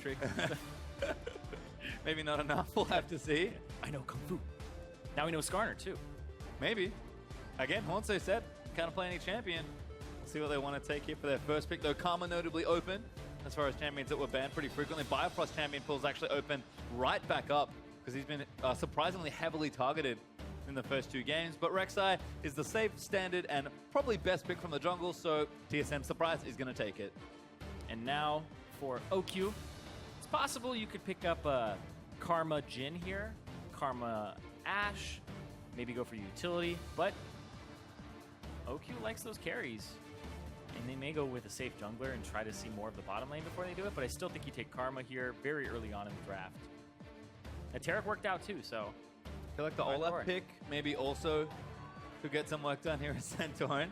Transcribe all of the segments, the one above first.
tricks. Maybe not enough. We'll have to see. I know Kung Fu. Now we know Skarner, too. Maybe. Again, Hauntzer said, kind of playing a champion. We'll see what they want to take here for their first pick, though. Karma notably open as far as champions that were banned pretty frequently. Biofrost champion pool is actually open right back up because he's been surprisingly heavily targeted in the first 2 games. But Rek'Sai is the safe, standard, and probably best pick from the jungle, so TSM Surprise is going to take it. And now for OQ. It's possible you could pick up a Karma Jhin here, Karma Ashe, maybe go for utility, but OQ likes those carries. And they may go with a safe jungler and try to see more of the bottom lane before they do it, but I still think you take Karma here very early on in the draft. And Tarek worked out too, so... I feel like the Olaf pick maybe also could get some work done here at Santorin.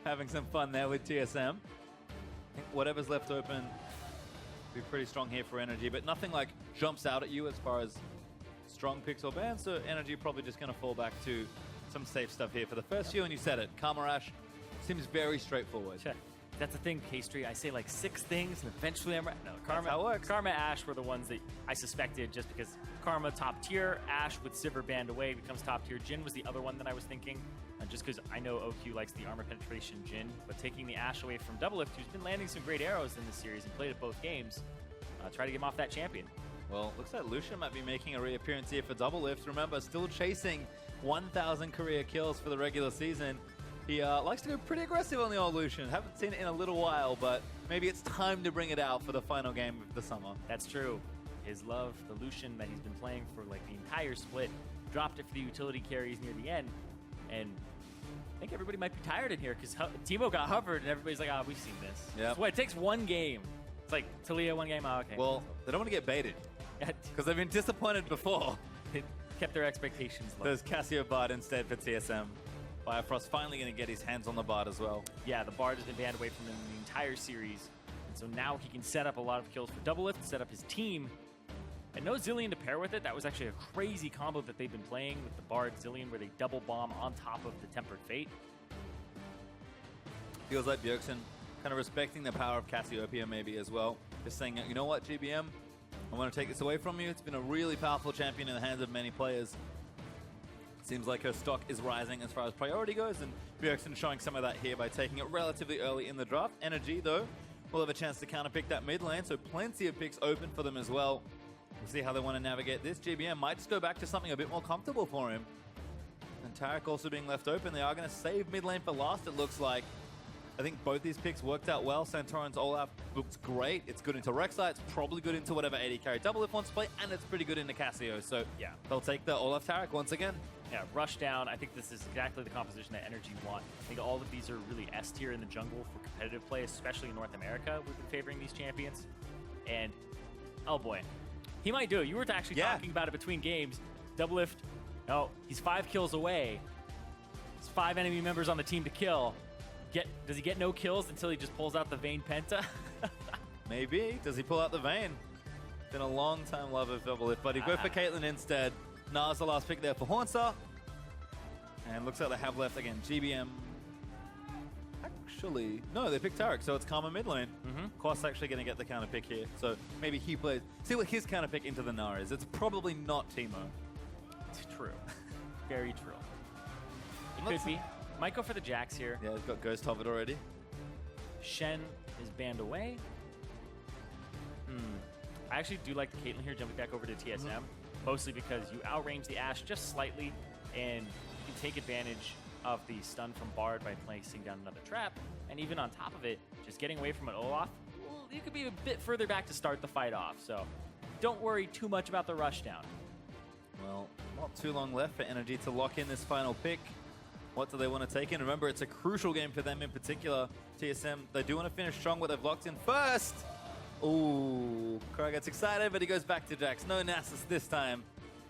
Having some fun there with TSM. I think whatever's left open will be pretty strong here for NRG, but nothing like jumps out at you as far as strong picks or bans, so NRG probably just going to fall back to some safe stuff here for the first few, and you said it. Karma Ashe seems very straightforward. Check. That's the thing, K-Street. I say like 6 things, and eventually I'm right. No, That's how it works. Karma, Ashe were the ones that I suspected just because Karma top tier, Ashe with Sivir banned away becomes top tier. Jhin was the other one that I was thinking, just because I know OQ likes the armor penetration Jhin, but taking the Ashe away from Doublelift, who's been landing some great arrows in this series and played at both games, try to get him off that champion. Well, looks like Lucian might be making a reappearance here for Doublelift. Remember, still chasing 1,000 career kills for the regular season. He likes to go pretty aggressive on the old Lucian. Haven't seen it in a little while, but maybe it's time to bring it out for the final game of the summer. That's true. His love, the Lucian that he's been playing for like the entire split, dropped it for the utility carries near the end, and I think everybody might be tired in here because Teemo got hovered and everybody's like, oh, we've seen this. Yep. So what, it takes 1 game. It's like Talia 1 game, oh, okay. Well, they don't want to get baited because they've been disappointed before. It kept their expectations low. There's Cassio Bard instead for TSM. Biofrost finally going to get his hands on the Bard as well. Yeah, the Bard has been banned away from him the entire series. And so now he can set up a lot of kills for Doublelift, set up his team. And no Zilean to pair with it. That was actually a crazy combo that they've been playing with the Bard Zilean where they double bomb on top of the Tempered Fate. Feels like Bjergsen kind of respecting the power of Cassiopeia maybe as well. Just saying, you know what, GBM? I want to take this away from you. It's been a really powerful champion in the hands of many players. Seems like her stock is rising as far as priority goes, and Bjergsen showing some of that here by taking it relatively early in the draft. NRG, though, will have a chance to counterpick that mid lane, so plenty of picks open for them as well. We'll see how they want to navigate this. GBM might just go back to something a bit more comfortable for him. And Tarek also being left open. They are going to save mid lane for last, it looks like. I think both these picks worked out well. Santorin's Olaf looks great. It's good into Rek'Sai. It's probably good into whatever AD carry Doublelift wants to play, and it's pretty good into Cassio. So yeah, they'll take the Olaf Tarek once again. Yeah, rush down. I think this is exactly the composition that NRG want. I think all of these are really S tier in the jungle for competitive play, especially in North America. We've been favoring these champions. And, oh boy, he might do it. You were actually talking about it between games. Doublelift, oh, he's 5 kills away. There's 5 enemy members on the team to kill. Does he get no kills until he just pulls out the Vayne Penta? Maybe. Does he pull out the Vayne? Been a long time lover of Doublelift, but he go for Caitlyn instead. Nars the last pick there for Hauntzer. And looks like they have left again. GBM. Actually, no, they picked Tarek, so it's Karma mid lane. Quas actually going to get the counter pick here. So maybe he plays. See what his counter pick into the Gnar is. It's probably not Teemo. It's true. Very true. It could be. Might go for the Jax here. Yeah, he's got Ghost hovered already. Shen is banned away. I actually do like the Caitlyn here jumping back over to TSM, mostly because you outrange the Ashe just slightly, and you can take advantage of the stun from Bard by placing down another trap. And even on top of it, just getting away from an Olaf, well, you could be a bit further back to start the fight off. So don't worry too much about the rush down. Well, not too long left for NRG to lock in this final pick. What do they want to take in? Remember, it's a crucial game for them in particular. TSM, they do want to finish strong, but they've locked in first. Ooh, Kara gets excited, but he goes back to Jax. No Nasus this time.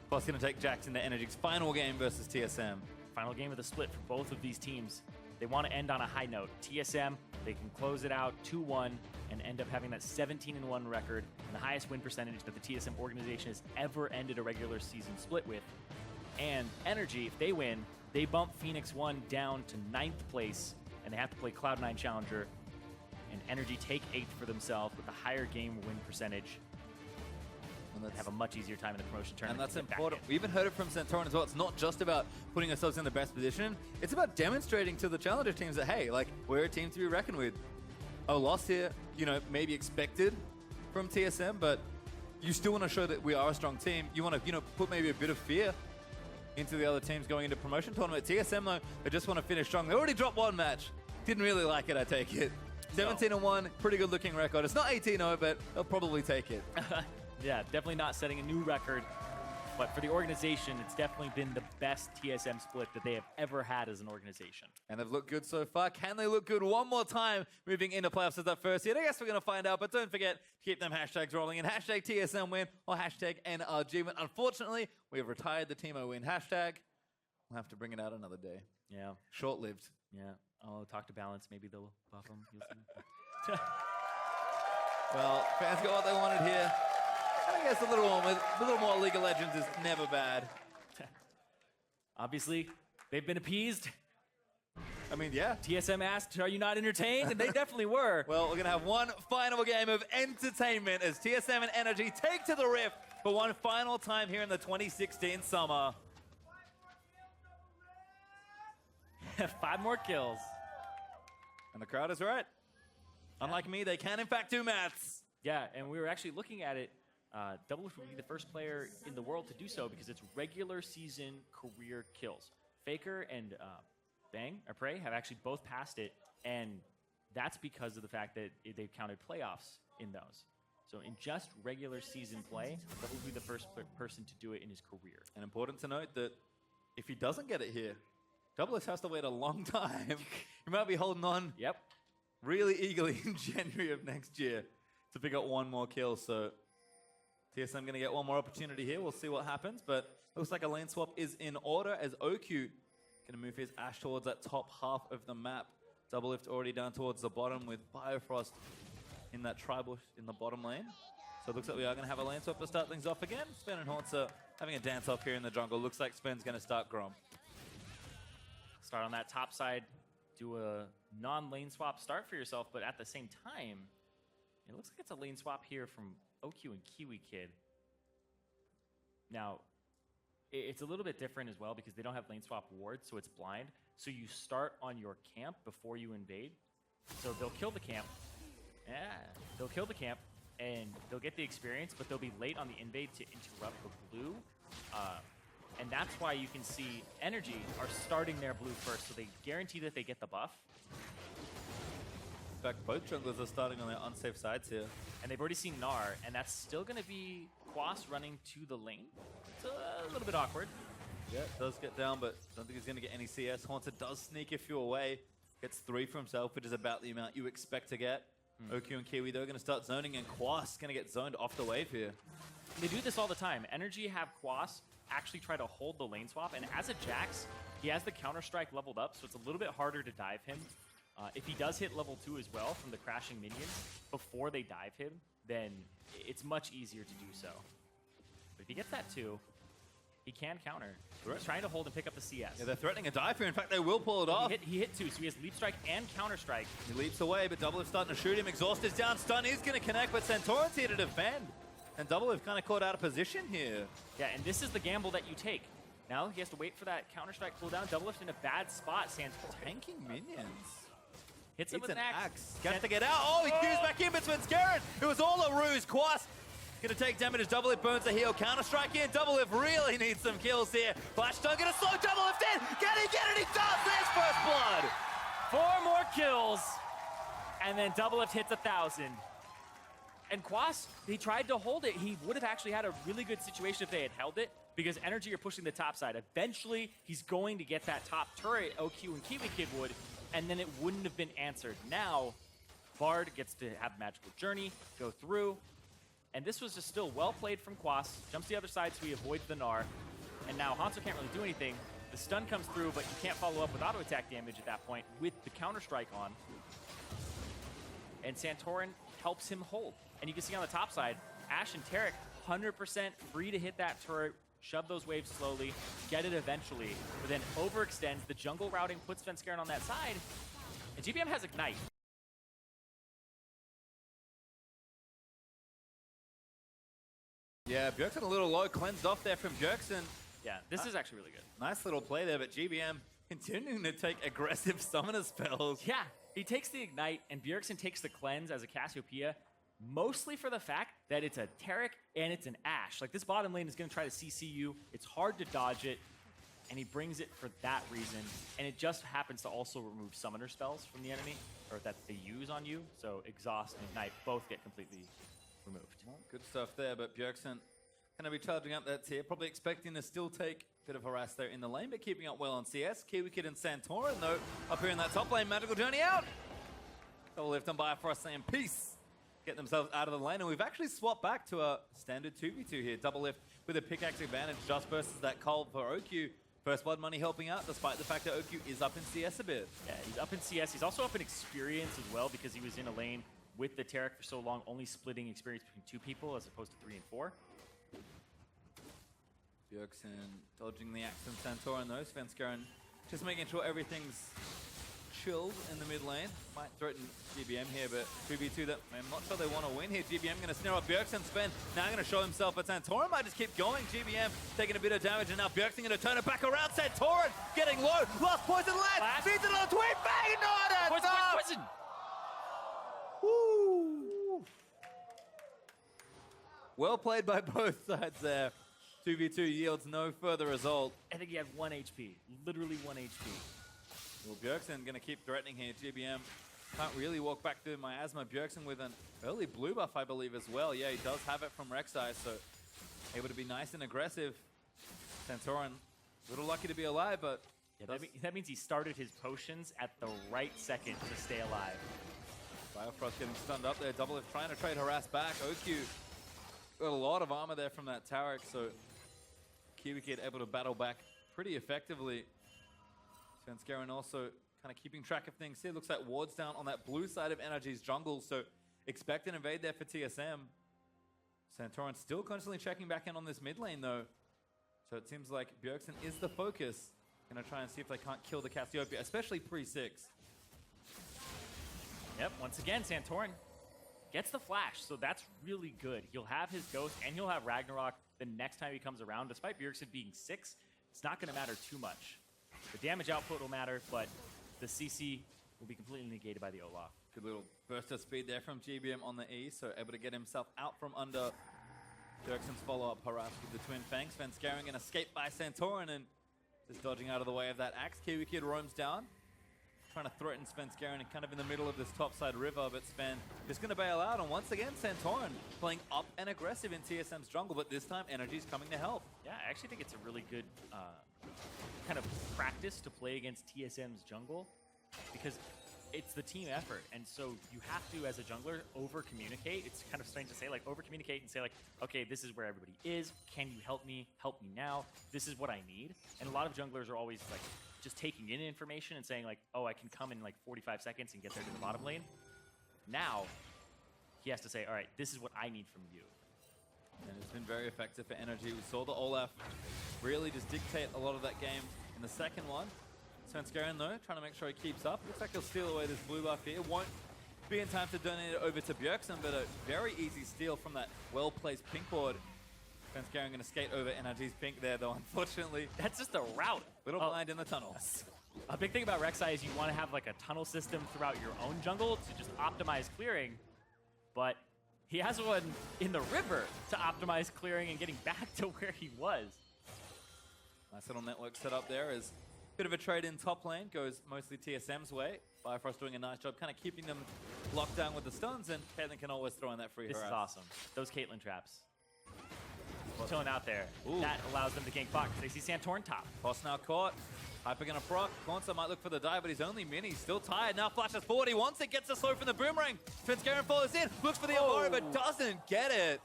Quas going to take Jax into NRG's final game versus TSM. Final game of the split for both of these teams. They want to end on a high note. TSM, they can close it out 2-1 and end up having that 17-1 record and the highest win percentage that the TSM organization has ever ended a regular season split with. And NRG, if they win, they bump Phoenix 1 down to 9th place, and they have to play Cloud9 Challenger. And NRG take 8th for themselves with a higher game win percentage. And have a much easier time in the promotion And tournament. that's important. We even heard it from Santorin as well. It's not just about putting ourselves in the best position. It's about demonstrating to the challenger teams that, hey, like, we're a team to be reckoned with. A loss here, you know, maybe expected from TSM, but you still want to show that we are a strong team. You want to, you know, put maybe a bit of fear into the other teams going into promotion tournament. TSM, though, they just want to finish strong. They already dropped one match. Didn't really like it, I take it. 17-1, pretty good looking record. It's not 18-0, but they'll probably take it. Yeah, definitely not setting a new record. But for the organization, it's definitely been the best TSM split that they have ever had as an organization. And they've looked good so far. Can they look good one more time moving into playoffs as that first hit? I guess we're going to find out, but don't forget to keep them hashtags rolling in. Hashtag TSM win or hashtag NRG win. Unfortunately, we have retired the Teemo win hashtag. We'll have to bring it out another day. Yeah. Short-lived. Yeah. I'll talk to Balance. Maybe they'll buff them. You'll see. Well, fans got what they wanted here. I guess a little more League of Legends is never bad. Obviously, they've been appeased. I mean, yeah. TSM asked, are you not entertained? And they definitely were. Well, we're going to have one final game of entertainment as TSM and NRG take to the Rift for one final time here in the 2016 summer. 5 more kills. And the crowd is right. Unlike me, they can in fact do maths. Yeah, and we were actually looking at it. Doublelift would be the first player in the world to do so because it's regular season career kills. Faker and Prey have actually both passed it, and that's because of the fact that they've counted playoffs in those. So in just regular season play, that would be the first person to do it in his career. And important to note that if he doesn't get it here, Doublelift has to wait a long time. He might be holding on really eagerly in January of next year to pick up one more kill. So TSM going to get one more opportunity here. We'll see what happens, but looks like a lane swap is in order as OQ going to move his Ashe towards that top half of the map. Doublelift already down towards the bottom with Biofrost in that tribal in the bottom lane. So it looks like we are going to have a lane swap to start things off again. Sven and Hauntzer having a dance off here in the jungle. Looks like Sven's going to start Grom. Start on that top side, do a non-lane swap start for yourself, but at the same time, it looks like it's a lane swap here from OQ and KiWiKiD. Now, it's a little bit different as well because they don't have lane swap wards, so it's blind. So you start on your camp before you invade. So they'll kill the camp. Yeah, they'll kill the camp, and they'll get the experience, but they'll be late on the invade to interrupt the blue. And that's why you can see NRG are starting their blue first, so they guarantee that they get the buff. In fact, both junglers are starting on their unsafe sides here. And they've already seen Gnar, and that's still going to be Quas running to the lane. It's a little bit awkward. Yeah, it does get down, but don't think he's going to get any CS. Hauntzer does sneak a few away. Gets 3 for himself, which is about the amount you expect to get. OQ and Kiwi, they're going to start zoning, and Quas going to get zoned off the wave here. They do this all the time. NRG have Quas actually try to hold the lane swap, and as a Jax, he has the Counter-Strike leveled up, so it's a little bit harder to dive him. If he does hit level 2 as well from the crashing minions before they dive him, then it's much easier to do so. But if he gets that 2, he can counter. He's trying to hold and pick up the CS. Yeah, they're threatening a dive here. In fact, they will pull it off. He hit 2, so he has Leap Strike and Counter Strike. He leaps away, but Doublelift's starting to shoot him. Exhaust is down. Stun is going to connect, but Santorin's here to defend. And Doublelift kind of caught out of position here. Yeah, and this is the gamble that you take. Now he has to wait for that Counter-Strike cooldown. Doublelift in a bad spot. Santorin tanking minions. Hits him with an axe. Gets to get out. Oh, he cues back in, but Svenskeren. It was all a ruse. Quas gonna take damage as Doublelift burns the heal. Counter-Strike in. Doublelift really needs some kills here. Flash Stun gonna slow Doublelift in. Can he get it? He does. There's first blood. 4 more kills. And then Doublelift hits 1,000. And Quas, he tried to hold it. He would have actually had a really good situation if they had held it, because NRG are pushing the top side. Eventually, he's going to get that top turret, OQ and KiWiKiD would, and then it wouldn't have been answered. Now, Bard gets to have Magical Journey, go through, and this was just still well played from Quas. Jumps the other side so he avoids the Gnar, and now Hauntzer can't really do anything. The stun comes through, but you can't follow up with auto attack damage at that point with the Counter-Strike on. And Santorin helps him hold. And you can see on the top side, Ashe and Taric 100% free to hit that turret, shove those waves slowly, get it eventually, but then overextends. The jungle routing puts Svenskeren on that side, and GBM has Ignite. Yeah, Bjergsen a little low, cleansed off there from Bjergsen. Yeah, this is actually really good. Nice little play there, but GBM continuing to take aggressive summoner spells. Yeah, he takes the Ignite, and Bjergsen takes the Cleanse as a Cassiopeia, mostly for the fact that it's a Taric and it's an Ashe. Like, this bottom lane is going to try to CC you. It's hard to dodge it, and he brings it for that reason. And it just happens to also remove summoner spells from the enemy, or that they use on you. So Exhaust and Ignite both get completely removed. Well, good stuff there, but Bjergsen going to be charging up that tier, probably expecting to still take a bit of harass there in the lane, but keeping up well on CS. KiWiKiD and Santorin, though, up here in that top lane. Magical Journey out. Doublelift and Biofrost saying peace. Get themselves out of the lane, and we've actually swapped back to a standard 2v2 here. Doublelift with a pickaxe advantage just versus that cold for OQ. First blood money helping out, despite the fact that OQ is up in CS a bit. Yeah, he's up in CS. He's also up in experience as well, because he was in a lane with the Taric for so long, only splitting experience between 2 people as opposed to 3 and 4. Bjergsen dodging the axe from Santorin though. Svenskeren just making sure everything's chilled in the mid lane. Might threaten GBM here, but 2v2 that I'm not sure they want to win here. GBM going to snare up Bjergsen. Sven now going to show himself, but Santorin might just keep going. GBM taking a bit of damage, and now Bjergsen going to turn it back around. Santorin getting low. Lost poison last. Feeds it on a tweet. Bang! Not Poison, poison, poison! Woo! Well played by both sides there. 2v2 yields no further result. I think he had 1 HP. Literally 1 HP. Well, Bjergsen going to keep threatening here. GBM can't really walk back through Miasma. Bjergsen with an early blue buff, I believe, as well. Yeah, he does have it from Rek'Sai, so able to be nice and aggressive. Santorin, a little lucky to be alive, but... Yeah, that means he started his potions at the right second to stay alive. Biofrost getting stunned up there. Doublelift trying to trade harass back. OQ got a lot of armor there from that Taric, so KiWiKiD able to battle back pretty effectively. Svenskeren also kind of keeping track of things here. Looks like ward's down on that blue side of NRG's jungle, so expect an invade there for TSM. Santorin still constantly checking back in on this mid lane though. So it seems like Bjergsen is the focus. Gonna try and see if they can't kill the Cassiopeia, especially pre-6. Yep, once again, Santorin gets the flash, so that's really good. He'll have his Ghost, and he'll have Ragnarok the next time he comes around. Despite Bjergsen being 6, it's not gonna matter too much. The damage output will matter, but the CC will be completely negated by the Olaf. Good little burst of speed there from GBM on the E, so able to get himself out from under Bjergsen's follow-up harass with the Twin Fangs. Svenskeren an escape by Santorin and just dodging out of the way of that axe. KiWiKiD roams down, trying to threaten Svenskeren and kind of in the middle of this topside river, but Sven just going to bail out. And once again, Santorin playing up and aggressive in TSM's jungle, but this time NRG's coming to help. Yeah, I actually think it's a really good kind of practice to play against TSM's jungle, because it's the team effort, and so you have to, as a jungler, over-communicate. It's kind of strange to say, like, over-communicate and say, like, okay, this is where everybody is. Can you help me? Help me now. This is what I need. And a lot of junglers are always, like, just taking in information and saying, like, oh, I can come in, like, 45 seconds and get there to the bottom lane. Now, he has to say, all right, this is what I need from you. And it's been very effective for NRG. We saw the Olaf really just dictate a lot of that game in the second one. Svenskeren, though, trying to make sure he keeps up. Looks like he'll steal away this blue buff here. Won't be in time to donate it over to Bjergsen, but a very easy steal from that well-placed pink ward. Svenskeren going to skate over NRG's pink there, though, unfortunately. That's just a route. Little blind in the tunnels. A big thing about Rek'Sai is you want to have, like, a tunnel system throughout your own jungle to just optimize clearing, but he has one in the river to optimize clearing and getting back to where he was. Nice little network set up there. Is a bit of a trade in top lane, goes mostly TSM's way. Biofrost doing a nice job kind of keeping them locked down with the stuns, and Caitlyn can always throw in that free harass. This is awesome. Those Caitlyn traps. Chilling out there. Ooh. That allows them to gank Fox. They see Santorin top. Quas now caught. Hyper gonna proc. Hauntzer might look for the dive, but he's only mini. Still tired. Now flashes forward. He wants it. Gets the slow from the boomerang. Svenskeren follows in. Looks for the Avaro, but doesn't get it.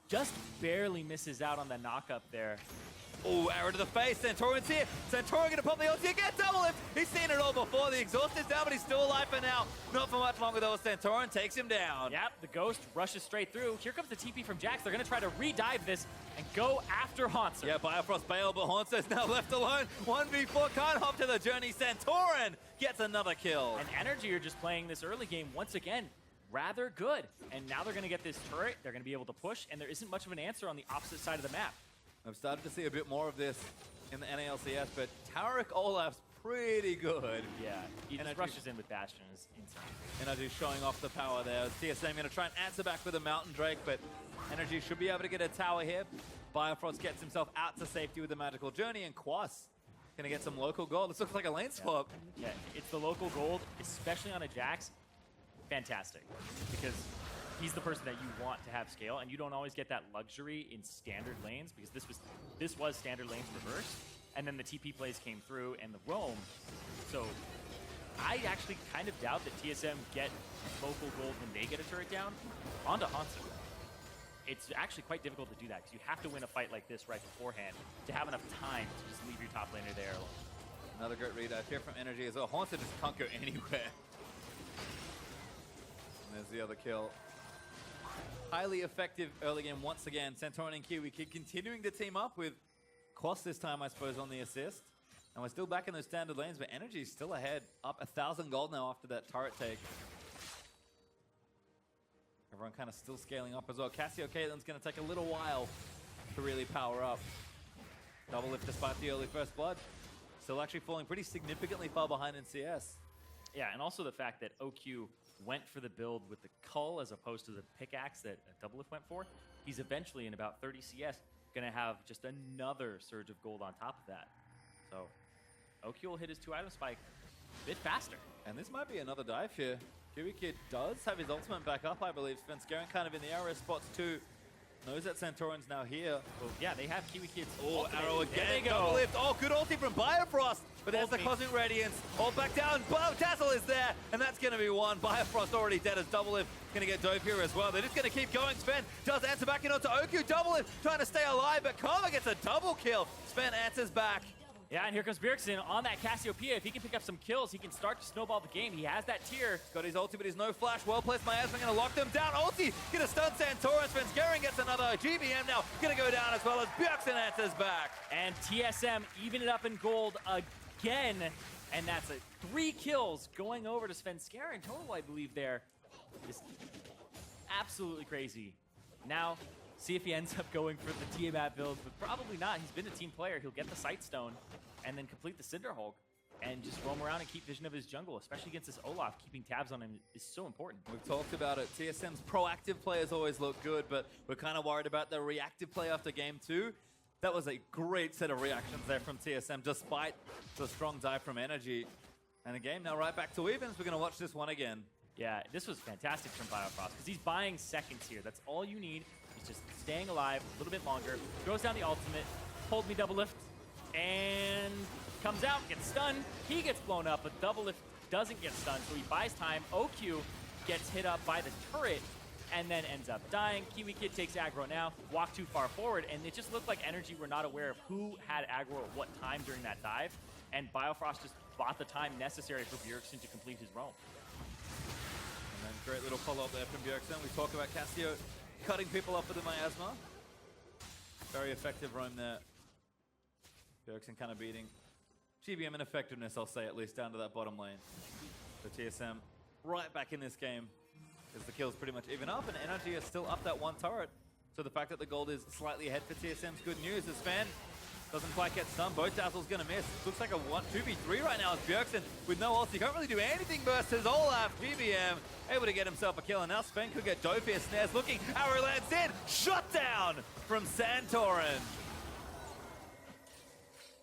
Just barely misses out on the knock-up there. Oh, arrow to the face. Santorin's here. Santorin gonna pop the ulti again. Doublelift. He's seen it all before. The exhaust is down, but he's still alive for now. Not for much longer though. Santorin takes him down. Yep, the Ghost rushes straight through. Here comes the TP from Jax. They're gonna try to re-dive this and go after Hauntzer. Yeah, Biofrost bailed, but Hauntzer's now left alone. 1v4, can't hop to the journey. Santorin gets another kill. And NRG are just playing this early game once again. rather good. And now they're going to get this turret. They're going to be able to push, and there isn't much of an answer on the opposite side of the map. I've started to see a bit more of this in the NALCS, but Tarek Olaf's pretty good. Yeah, he just NRG rushes in with Bastion. Is insane. NRG showing off the power there. TSM going to try and answer back with a Mountain Drake, but NRG should be able to get a tower here. Biofrost gets himself out to safety with the Magical Journey, and Quas going to get some local gold. This looks like a lane swap. Yeah, it's the local gold, especially on a Jax. Fantastic, because he's the person that you want to have scale, and you don't always get that luxury in standard lanes, because this was standard lanes reversed, and then the TP plays came through and the roam. So I actually kind of doubt that TSM get local gold when they get a turret down onto Hauntzer. It's actually quite difficult to do that, because you have to win a fight like this right beforehand to have enough time to just leave your top laner there alone. Another great read out here from NRG as well. Hauntzer just can't go anywhere. And there's the other kill. Highly effective early game once again. Santorin and KiWiKiD continuing to team up with Quas this time, I suppose, on the assist. And we're still back in those standard lanes, but NRG is still ahead. Up 1,000 gold now after that turret take. Everyone kind of still scaling up as well. Cassio Caitlin's going to take a little while to really power up. Doublelift despite the early first blood. Still actually falling pretty significantly far behind in CS. Yeah, and also the fact that OQ went for the build with the Cull as opposed to the pickaxe that Doublelift went for. He's eventually, in about 30 CS, going to have just another surge of gold on top of that. So OQ will hit his 2-item spike a bit faster. And this might be another dive here. KiWiKiD does have his ultimate back up, I believe. Svenskeren kind of in the arrow spots too. Knows that Santorin's now here. Well, yeah, they have KiWiKid's Oh, ultimate. arrow again. There they go. Doublelift. Oh, good ulti from Biofrost. But there's the Cosmic Radiance. Oh, back down. Dazzle is there. And that's going to be one. Biofrost already dead as Doublelift going to get dove here as well. They're just going to keep going. Sven does answer back in onto OQ. Doublelift trying to stay alive, but Karma gets a double kill. Sven answers back. Yeah, and here comes Bjergsen on that Cassiopeia. If he can pick up some kills, he can start to snowball the game. He has that tier. Got his ulti, but he's no flash. Well placed. Miasma going to lock them down. Ulti going to stun Santorin. Svenskeren gets another. GBM now going to go down as well as Bjergsen answers back. And TSM even it up in gold again. And that's 3 kills going over to Svenskeren total, I believe, there. Just absolutely crazy. Now, see if he ends up going for the Tiamat build, but probably not. He's been a team player. He'll get the Sightstone and then complete the Cinderhulk and just roam around and keep vision of his jungle, especially against this Olaf. Keeping tabs on him is so important. We've talked about it. TSM's proactive players always look good, but we're kind of worried about the reactive play after game 2. That was a great set of reactions there from TSM, despite the strong dive from NRG. And the game now right back to evens. We're going to watch this one again. Yeah, this was fantastic from Biofrost because he's buying seconds here. That's all you need. He's just staying alive a little bit longer. Throws down the ultimate. Hold me Doublelift. And comes out, gets stunned. He gets blown up, but Doublelift doesn't get stunned, so he buys time. OQ gets hit up by the turret and then ends up dying. KiWiKiD takes aggro now, walk too far forward, and it just looked like NRG were not aware of who had aggro at what time during that dive, and Biofrost just bought the time necessary for Bjergsen to complete his roam. And then great little follow-up there from Bjergsen. We talk about Cassio cutting people up with the Miasma. Very effective roam there. Bjergsen kind of beating GBM in effectiveness, I'll say, at least down to that bottom lane. So TSM right back in this game as the kills pretty much even up, and NRG is still up that one turret. So the fact that the gold is slightly ahead for TSM's good news. As Sven doesn't quite get stunned, both Dazzle's going to miss. Looks like a 2v3 right now as Bjergsen with no ult. He can't really do anything versus Olaf. GBM able to get himself a kill, and now Sven could get dove here. Snares looking, arrow lands in, shut down from Santorin.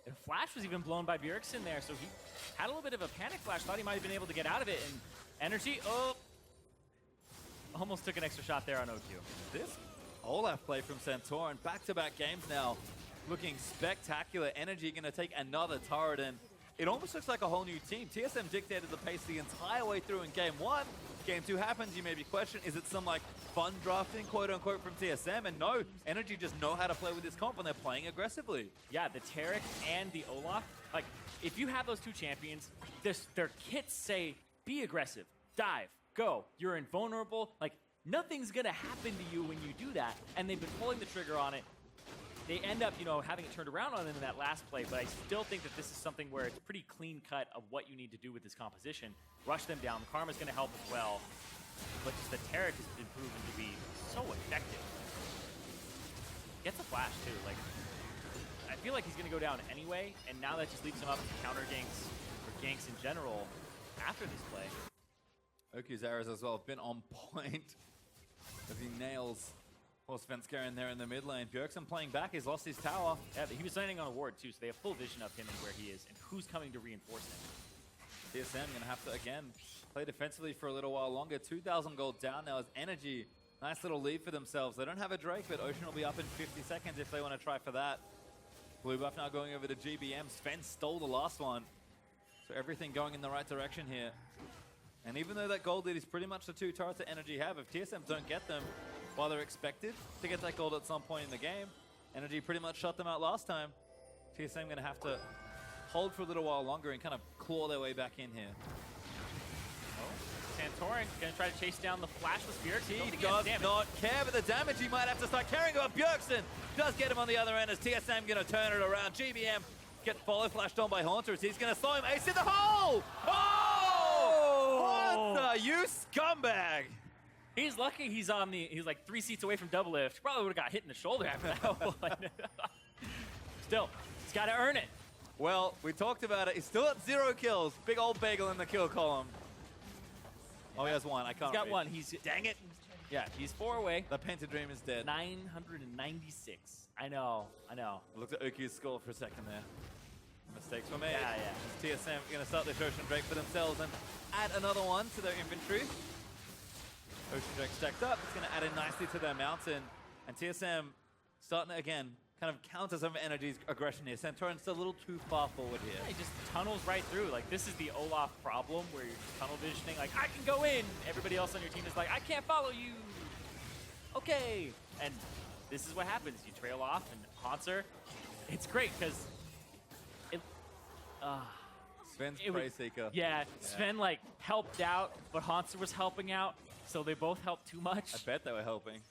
The flash was even blown by Bjergsen there, so he had a little bit of a panic flash. Thought he might have been able to get out of it, and NRG, almost took an extra shot there on OQ. This Olaf play from Santorin, back-to-back games now, looking spectacular. NRG going to take another turret, and it almost looks like a whole new team. TSM dictated the pace the entire way through in game 1. Game 2 happens, you may be questioning, is it some like fun drafting, quote-unquote, from TSM? And no, NRG just know how to play with this comp, and they're playing aggressively. Yeah, the Tarek and the Olaf, like, if you have those two champions, their kits say, be aggressive, dive, go, you're invulnerable, like, nothing's gonna happen to you when you do that, and they've been pulling the trigger on it. They end up, having it turned around on them in that last play, but I still think that this is something where it's pretty clean cut of what you need to do with this composition. Rush them down. Karma's going to help as well. but just the Taric has been proven to be so effective. Gets a flash too. Like, I feel like he's going to go down anyway, and now that just leaves him up to counter ganks or ganks in general after this play. Oku's arrows as well have been on point as he nails Svenskeren there in the mid lane. Bjergsen playing back, he's lost his tower. Yeah, he was landing on a ward too, so they have full vision of him and where he is and who's coming to reinforce him. TSM gonna have to again play defensively for a little while longer. 2,000 gold down now as NRG. Nice little lead for themselves. They don't have a Drake, but Ocean will be up in 50 seconds if they want to try for that. Blue buff now going over to GBM. Sven stole the last one. So everything going in the right direction here. And even though that gold lead is pretty much the 2 turrets that NRG have, if TSM don't get them, while they're expected to get that gold at some point in the game, NRG pretty much shut them out last time. TSM going to have to hold for a little while longer and kind of claw their way back in here. Oh, Santorin going to try to chase down the flash with Bjergsen. He does not care, but the damage he might have to start carrying about. Bjergsen does get him on the other end as TSM going to turn it around. GBM gets follow flashed on by Hauntzzer as he's going to slow him. Ace in the hole! Oh! Hauntzer, you scumbag! He's lucky he's like 3 seats away from Doublelift. Probably would have got hit in the shoulder after that one. Still, he's got to earn it. Well, we talked about it. He's still at 0 kills. Big old bagel in the kill column. Oh, he has 1. I can't He's got read. 1. Dang it. Yeah, he's 4 away. The Pentadream is dead. 996. I know. Looked at Oku's score for a second there. Mistakes were made. Yeah. TSM going to start the Ocean Drake for themselves and add another one to their inventory. Ocean Drake stacked up. It's going to add in nicely to their mountain. And TSM starting to, again, kind of counter some of NRG's aggression here. Santorin's still a little too far forward here. Yeah, he just tunnels right through. Like, this is the Olaf problem where you're just tunnel visioning. Like, I can go in. Everybody else on your team is like, I can't follow you. Okay. And this is what happens. You trail off, and Hauntzer, it's great because Sven's Prey Seeker. Yeah, Sven, like, helped out, but Hauntzer was helping out. So they both helped too much. I bet they were helping.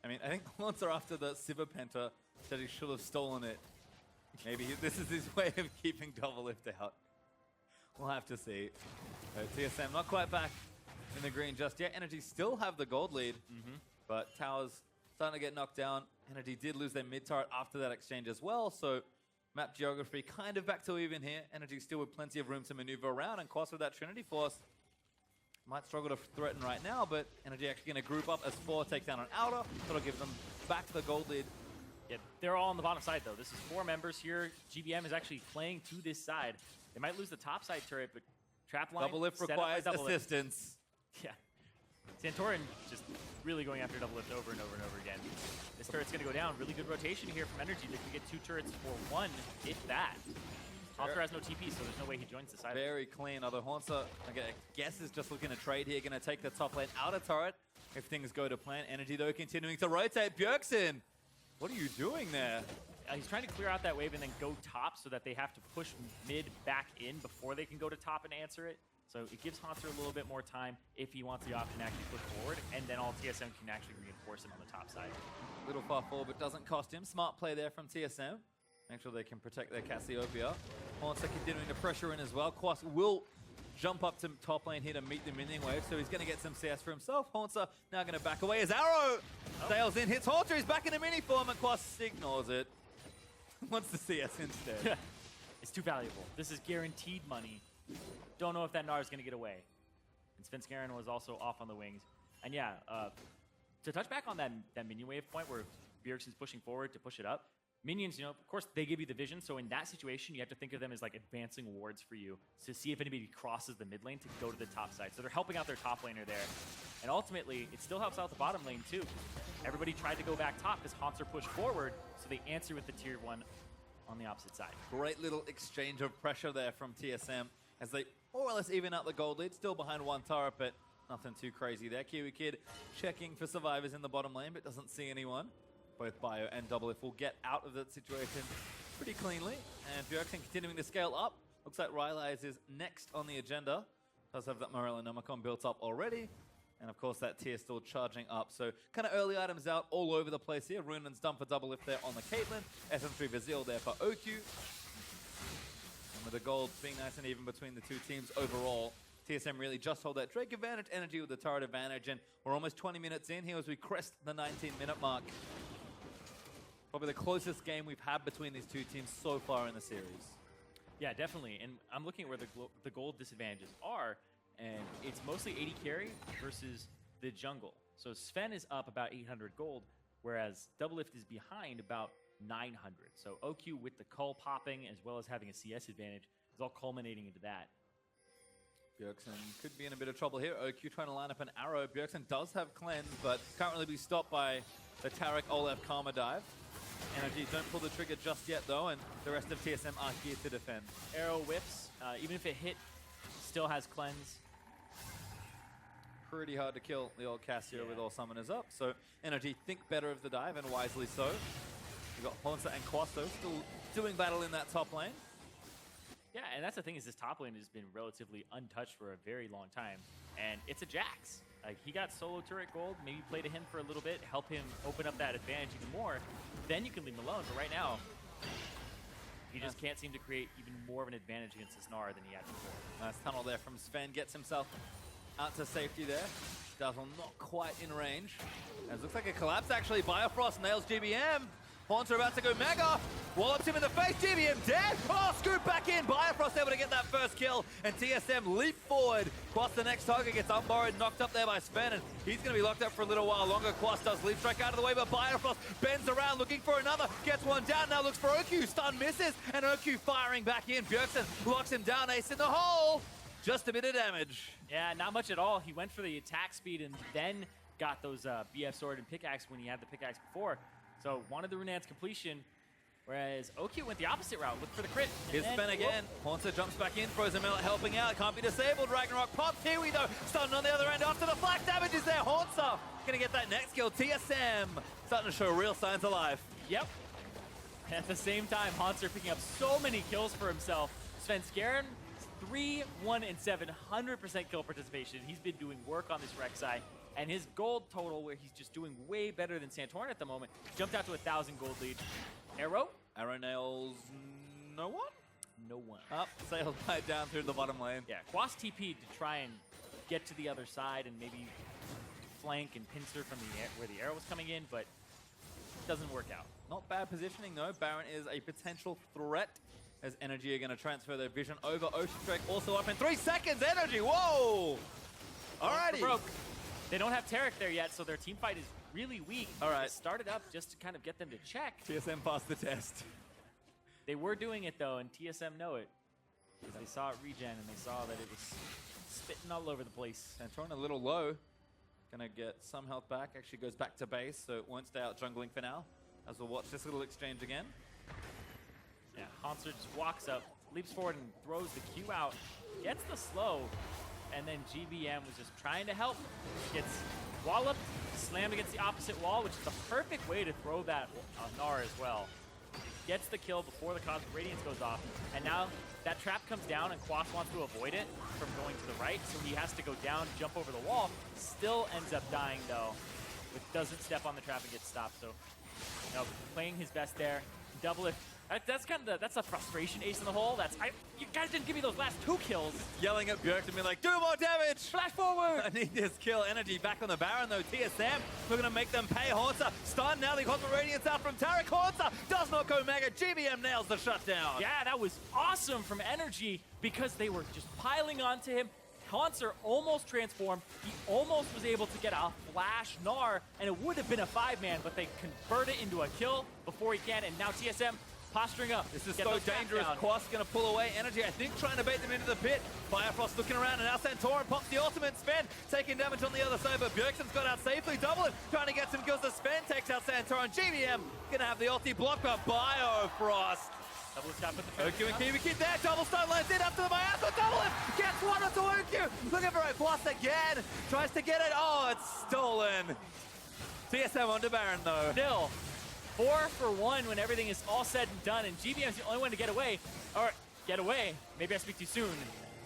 I mean, I think Hauntzer after the Sivir Penta said he should have stolen it. Maybe this is his way of keeping Doublelift out. We'll have to see. TSM not quite back in the green just yet. NRG still have the gold lead, but towers starting to get knocked down. NRG did lose their mid turret after that exchange as well, so map geography kind of back to even here. NRG still with plenty of room to maneuver around, and Quas with that Trinity Force might struggle to threaten right now, but NRG actually going to group up as 4 take down an outer. That'll give them back the gold lead. Yeah, they're all on the bottom side, though. This is 4 members here. GBM is actually playing to this side. They might lose the top side turret, but trap line Doublelift requires assistance. Yeah. Santorin just really going after Doublelift over and over and over again. This turret's going to go down. Really good rotation here from NRG. They can get 2 turrets for 1, if that. Hauntzer has no TP, so there's no way he joins the side. Very clean, although Hauntzer, I guess, is just looking to trade here. Going to take the top lane outer turret if things go to plan. NRG, though, continuing to rotate. Bjergsen, what are you doing there? He's trying to clear out that wave and then go top so that they have to push mid back in before they can go to top and answer it. So it gives Hauntzer a little bit more time if he wants the option to actually push forward, and then all TSM can actually reinforce him on the top side. A little far forward, but doesn't cost him. Smart play there from TSM. Make sure they can protect their Cassiopeia. Hauntzer continuing to pressure in as well. Quas will jump up to top lane here to meet the minion wave, so he's going to get some CS for himself. Hauntzer now going to back away. His arrow sails in, hits Hauntzer. He's back in a mini form, and Quas ignores it. Wants the CS instead. It's too valuable. This is guaranteed money. Don't know if that Gnar is going to get away. And Svenskeren was also off on the wings. And yeah, to touch back on that minion wave point where Bjergsen's pushing forward to push it up, minions, of course, they give you the vision. So in that situation, you have to think of them as like advancing wards for you to see if anybody crosses the mid lane to go to the top side. So they're helping out their top laner there. And ultimately, it still helps out the bottom lane too. Everybody tried to go back top because Hauntzer pushed forward, so they answer with the tier 1 on the opposite side. Great little exchange of pressure there from TSM as they more or less even out the gold lead. Still behind 1 turret, but nothing too crazy there. KiWiKiD checking for survivors in the bottom lane, but doesn't see anyone. Both Bio and Doublelift will get out of that situation pretty cleanly. And Bjergsen continuing to scale up. Looks like Rylai's is next on the agenda. Does have that Morellonomicon built up already. And of course that tier still charging up. So kind of early items out all over the place here. Runen's done for Doublelift there on the Caitlyn. SM3 Vazil there for Oku. And with the gold being nice and even between the two teams overall. TSM really just hold that Drake advantage, Energy with the turret advantage, and we're almost 20 minutes in here as we crest the 19-minute mark. Probably the closest game we've had between these two teams so far in the series. Yeah, definitely. And I'm looking at where the gold disadvantages are, and it's mostly 80 carry versus the jungle. So Sven is up about 800 gold, whereas Doublelift is behind about 900. So OQ with the cull popping as well as having a CS advantage is all culminating into that. Bjergsen could be in a bit of trouble here. OQ trying to line up an arrow. Bjergsen does have cleanse, but can't really be stopped by the Tarek Olaf Karma dive. NRG don't pull the trigger just yet though, and the rest of TSM are here to defend. Arrow whips, even if it hit, still has cleanse. Pretty hard to kill the old Cassio with all summoners up, so NRG think better of the dive, and wisely so. We've got Hauntzer and Quas though, still doing battle in that top lane. Yeah, and that's the thing, is this top lane has been relatively untouched for a very long time, and it's a Jax. Like, he got solo turret gold, maybe play to him for a little bit, help him open up that advantage even more, then you can leave him alone. But right now, he just can't seem to create even more of an advantage against this Gnar than he had before. Nice tunnel there from Sven, gets himself out to safety there. Dazzle not quite in range. As looks like a collapse actually. Biofrost nails GBM. Hauntzer about to go mega. Wallops him in the face. GBM dead. Oh, scoop back in. Biofrost able to get that first kill. And TSM leap forward. Quas, the next target, gets unborrowed, knocked up there by Sven. And he's going to be locked up for a little while longer. Quas does leap strike out of the way, but Biofrost bends around looking for another. Gets one down. Now looks for OQ. Stun misses. And OQ firing back in. Bjergsen locks him down. Ace in the hole. Just a bit of damage. Yeah, not much at all. He went for the attack speed and then got those BF sword and pickaxe when he had the pickaxe before. So wanted the Runaan's completion, whereas OQ went the opposite route. Looked for the crit. Here's Sven again. Hauntzer jumps back in, throws him out, helping out. Can't be disabled. Ragnarok pops. Kiwi though, stunned on the other end after the flash damage is there. Hauntzer gonna get that next kill. TSM starting to show real signs of life. Yep. And at the same time, Hauntzer picking up so many kills for himself. Svenskeren, 3, 1, and 7, 100% kill participation. He's been doing work on this Rek'Sai. And his gold total, where he's just doing way better than Santorin at the moment, jumped out to 1,000 gold lead. Arrow? Arrow nails no one? No one. Up, sailed right down through the bottom lane. Yeah, Quas TP'd to try and get to the other side and maybe flank and pincer from where the arrow was coming in, but it doesn't work out. Not bad positioning though. Baron is a potential threat as NRG are going to transfer their vision over. Ocean Strike also up in 3 seconds. NRG, whoa! Alrighty. Broke. They don't have Tarek there yet, so their team fight is really weak. All right. They started up just to kind of get them to check. TSM passed the test. They were doing it though, and TSM know it. Because they saw it regen, and they saw that it was spitting all over the place. Santorin a little low. Gonna get some health back. Actually goes back to base, so it won't stay out jungling for now. As we'll watch this little exchange again. Yeah, Hauntzer just walks up, leaps forward, and throws the Q out. Gets the slow. And then GBM was just trying to help. Gets walloped, slammed against the opposite wall, which is the perfect way to throw that Gnar as well. Gets the kill before the Cosmic Radiance goes off. And now that trap comes down and Quas wants to avoid it from going to the right, so he has to go down, jump over the wall. Still ends up dying though, but doesn't step on the trap and get stopped. So, you know, playing his best there. Doublelift. That's kind of that's a frustration ace in the hole. You guys didn't give me those last 2 kills. Yelling at Bjergsen, being like, do more damage! Flash forward! I need this kill. NRG back on the Baron though. TSM looking to make them pay. Hauntzer stun now. The Cosmic Radiance out from Tarek. Hauntzer does not go mega. GBM nails the shutdown. Yeah, that was awesome from NRG because they were just piling onto him. Hauntzer almost transformed. He almost was able to get a flash Gnar, and it would have been a 5-man, but they convert it into a kill before he can, and now TSM posturing up. This is so dangerous. Quas going to pull away. NRG, I think, trying to bait them into the pit. Biofrost looking around, and now Santorin pops the ultimate. Sven taking damage on the other side, but Bjergsen's got out safely. Doublelift trying to get some kills. The Sven takes out Santorin. GBM going to have the ulti block by Biofrost. Doublelift got put the OQ and KiWiKiD there. Double stun lands in after the Biofrost. Doublelift gets one onto OQ. Looking for a Quas again. Tries to get it. Oh, it's stolen. TSM onto Baron though. Still. 4 for 1 when everything is all said and done, and GBM's the only one to get away. Or, get away. Maybe I speak too soon.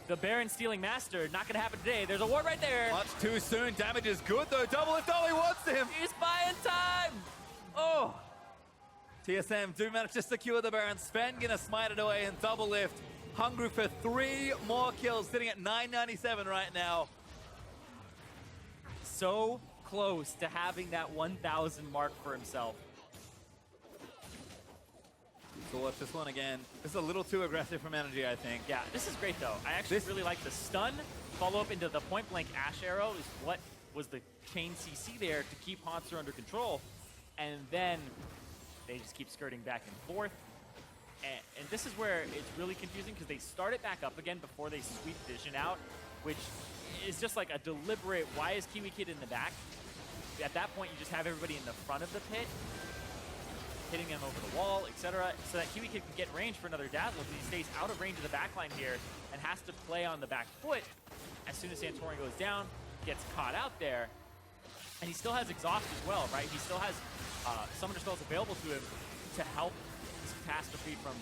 The Baron stealing master, not gonna happen today. There's a ward right there. Much too soon. Damage is good though. Doublelift all he wants to him. He's buying time. Oh. TSM do manage to secure the Baron. Sven gonna smite it away, and Doublelift hungry for 3 more kills, sitting at 997 right now. So close to having that 1,000 mark for himself. So watch this one again. This is a little too aggressive from NRG, I think. Yeah, this is great though. I actually really like the stun. Follow up into the point blank Ash Arrow is what was the chain CC there to keep Hauntzer under control. And then they just keep skirting back and forth. And this is where it's really confusing because they start it back up again before they sweep Vision out, which is just like a deliberate, why is KiWiKiD in the back? At that point, you just have everybody in the front of the pit, hitting them over the wall, etc., so that KiWiKiD can get range for another dazzle, because he stays out of range of the backline here and has to play on the back foot. As soon as Santorin goes down, gets caught out there, and he still has exhaust as well, right? He still has summoner spells available to him to help this catastrophe from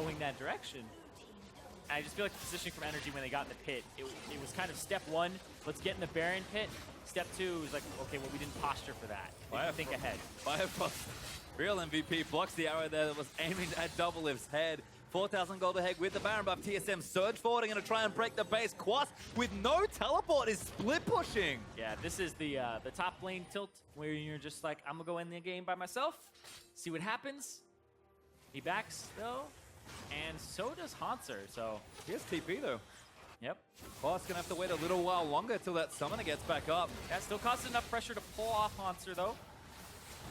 going that direction. And I just feel like the positioning from NRG when they got in the pit, it was kind of step one, let's get in the Baron pit. Step two was like, okay, well, we didn't posture for that. We didn't think ahead. Biofrost, real MVP, blocks the arrow there that was aiming at Doublelift's head. 4,000 gold ahead with the Baron buff. TSM surge forward, going to try and break the base. Quas with no teleport is split pushing. Yeah, this is the top lane tilt where you're just like, I'm gonna go in the game by myself, see what happens. He backs though, and so does Hauntzer. So he has TP though. Yep. Quas gonna have to wait a little while longer till that summoner gets back up. That still causes enough pressure to pull off Hauntzer though.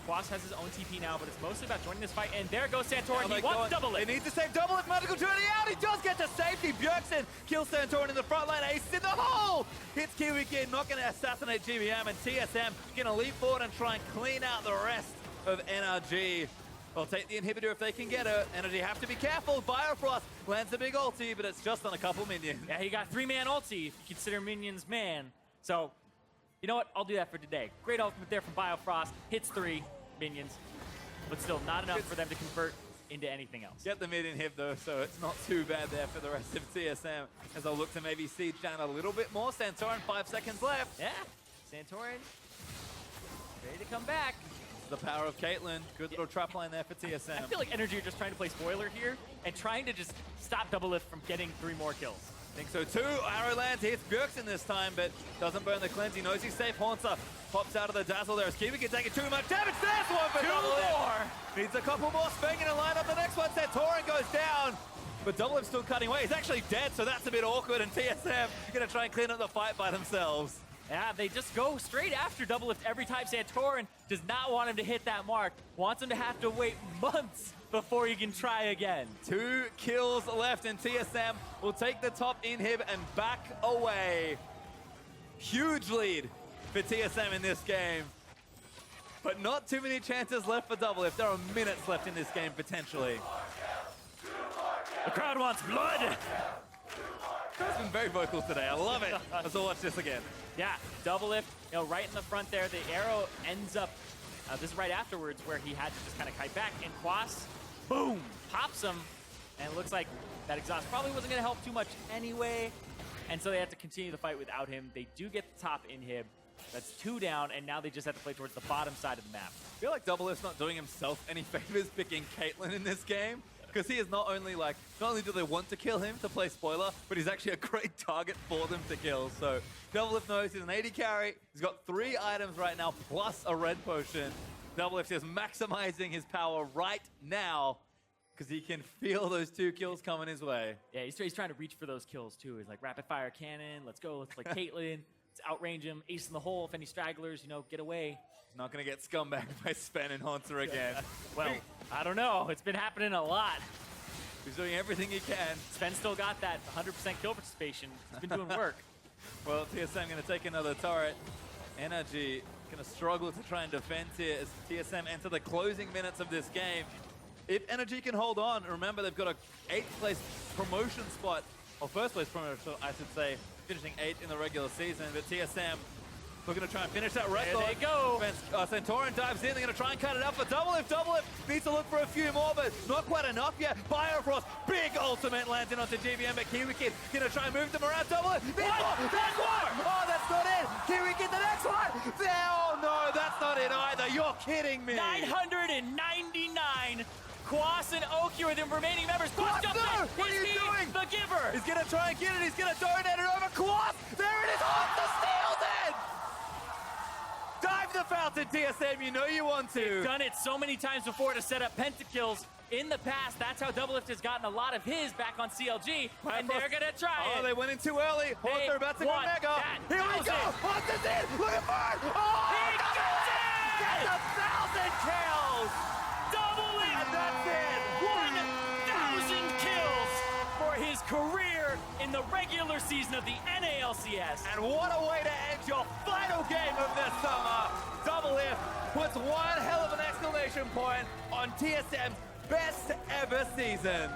Quas has his own TP now, but it's mostly about joining this fight. And there goes Santorin. He wants Doublelift. They need to save Doublelift. Magical journey out. He does get to safety. Bjergsen kills Santorin in the front line. Ace in the hole. Hits KiWiKiD. Not going to assassinate GBM. And TSM going to leap forward and try and clean out the rest of NRG. They'll take the inhibitor if they can get it. NRG have to be careful. Biofrost lands a big ulti, but it's just on a couple minions. Yeah, he got 3-man ulti if you consider minions man. So, you know what? I'll do that for today. Great ultimate there from Biofrost. Hits 3 minions, but still not enough for them to convert into anything else. Get the mid inhib though, so it's not too bad there for the rest of TSM as they'll look to maybe siege down a little bit more. Santorin, 5 seconds left. Yeah, Santorin ready to come back. The power of Caitlyn. Good little trap line there for TSM. I feel like NRG are just trying to play spoiler here and trying to just stop Doublelift from getting 3 more kills. I think so too. Arrow lands, hits Bjergsen this time, but doesn't burn the cleanse. He knows he's safe. Hauntzer pops out of the dazzle there as KiWiKiD taking too much damage. There's one for Doublelift. Needs a couple more. Svenskeren to line up the next one. Santorin goes down, but Doublelift's still cutting away. He's actually dead, so that's a bit awkward, and TSM going to try and clean up the fight by themselves. Yeah, they just go straight after Doublelift every time. Santorin does not want him to hit that mark. Wants him to have to wait months before he can try again. 2 kills left, and TSM will take the top inhib and back away. Huge lead for TSM in this game. But not too many chances left for Doublelift. There are minutes left in this game, potentially. The crowd wants blood! He's been very vocal today. I love it. Let's all watch this again. Yeah, Doublelift, right in the front there. The arrow ends up, this is right afterwards where he had to just kind of kite back. And Quas, boom, pops him. And it looks like that exhaust probably wasn't going to help too much anyway. And so they have to continue the fight without him. They do get the top inhib. That's 2 down, and now they just have to play towards the bottom side of the map. I feel like Doublelift's not doing himself any favors picking Caitlyn in this game. Because he is not only do they want to kill him to play spoiler, but he's actually a great target for them to kill. So Doublelift knows he's an 80 carry. He's got 3 items right now, plus a red potion. Doublelift is maximizing his power right now because he can feel those 2 kills coming his way. Yeah, he's trying to reach for those kills too. He's like, rapid fire cannon, let's go, let's play Caitlyn. Let's outrange him, ace in the hole, if any stragglers, get away. He's not going to get scumbagged by Sven and Hauntzer again. Well, I don't know. It's been happening a lot. He's doing everything he can. Sven still got that 100% kill participation. He's been doing work. Well, TSM going to take another turret. NRG going to struggle to try and defend here as TSM enter the closing minutes of this game. If NRG can hold on, remember they've got a 8th place promotion spot, or 1st place promotion, I should say, finishing 8th in the regular season. But TSM Looking to try and finish that record. There they go. Santorin dives in. They're going to try and cut it up for Doublelift. Doublelift needs to look for a few more, but not quite enough yet. Biofrost, big ultimate lands in onto GBM, but KiWiKiD going to try and move them around. Doublelift. There's more. Oh, that's not it. KiWiKiD, the next one. Oh, no, that's not it either. You're kidding me. 999. Quas and Oki are the remaining members. Quas jumps in. What are you doing? The giver. He's going to try and get it. He's going to donate it over. Quas. There it is. Hauntzer steals it. Dive the fountain, TSM. You know you want to. They've done it so many times before to set up pentakills. In the past, that's how Doublelift has gotten a lot of his back on CLG, and they're going to try it. Oh, they went in too early. Hauntzer about to go mega. Here we go. Hauntzer's in. Looking for it. Oh, he gets it! Gets 1,000 kills. Doublelift! And that's it. 1,000 kills for his career in the regular season of the NALCS. And what a way to end your final game of this summer. Doublelift puts one hell of an exclamation point on TSM's best ever season.